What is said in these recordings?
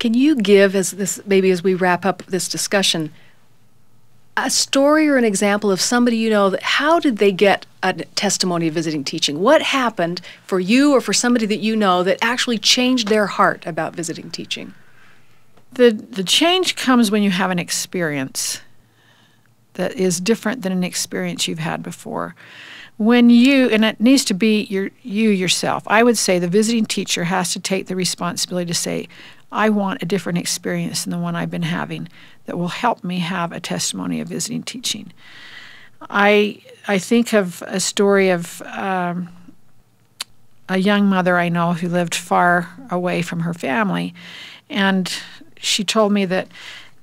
Can you give, maybe as we wrap up this discussion, a story or an example of somebody you know that how did they get a testimony of visiting teaching? What happened for you or for somebody that you know that actually changed their heart about visiting teaching? The change comes when you have an experience that is different than an experience you've had before. When you, and it needs to be you yourself, I would say the visiting teacher has to take the responsibility to say, I want a different experience than the one I've been having that will help me have a testimony of visiting teaching. I think of a story of a young mother I know who lived far away from her family, and she told me that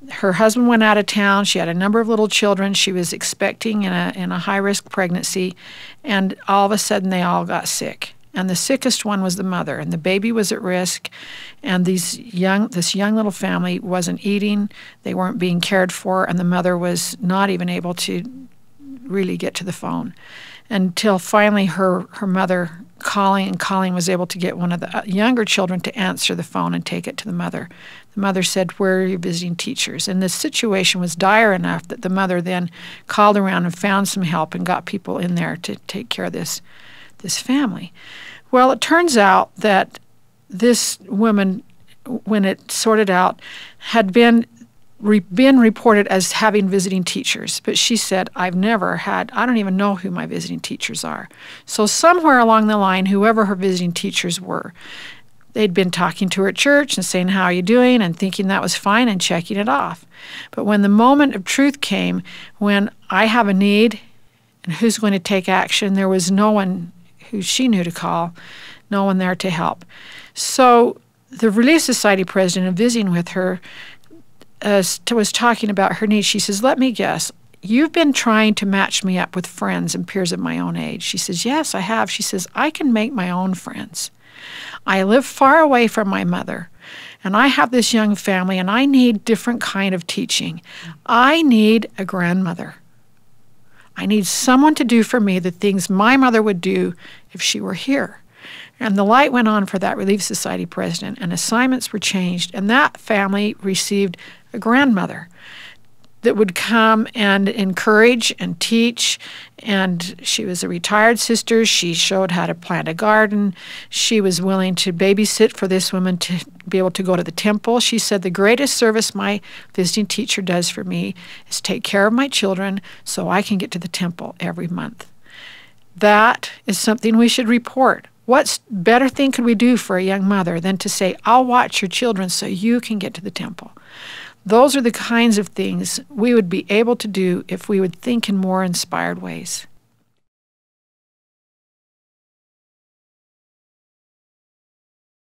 her husband went out of town. She had a number of little children. She was expecting in a high-risk pregnancy, and all of a sudden they all got sick. And the sickest one was the mother, and the baby was at risk, and this young little family wasn't eating, they weren't being cared for, and the mother was not even able to really get to the phone until finally her mother calling was able to get one of the younger children to answer the phone and take it to the mother. The mother said, where are your visiting teachers? And the situation was dire enough that the mother then called around and found some help and got people in there to take care of this family. Well, it turns out that this woman, when it sorted out, had been reported as having visiting teachers. But she said, I don't even know who my visiting teachers are. So somewhere along the line, whoever her visiting teachers were, they'd been talking to her at church and saying, how are you doing? And thinking that was fine and checking it off. But when the moment of truth came, when I have a need and who's going to take action, there was no one who she knew to call, no one there to help. So the Relief Society president, in visiting with her, was talking about her needs. She says, let me guess, you've been trying to match me up with friends and peers of my own age. She says, yes, I have. She says, I can make my own friends. I live far away from my mother, and I have this young family, and I need different kind of teaching. I need a grandmother. I need someone to do for me the things my mother would do if she were here. And the light went on for that Relief Society president, and assignments were changed, and that family received a grandmother that would come and encourage and teach. And she was a retired sister. She showed how to plant a garden. She was willing to babysit for this woman to be able to go to the temple. She said, the greatest service my visiting teacher does for me is take care of my children so I can get to the temple every month. That is something we should report. What better thing could we do for a young mother than to say, I'll watch your children so you can get to the temple? Those are the kinds of things we would be able to do if we would think in more inspired ways.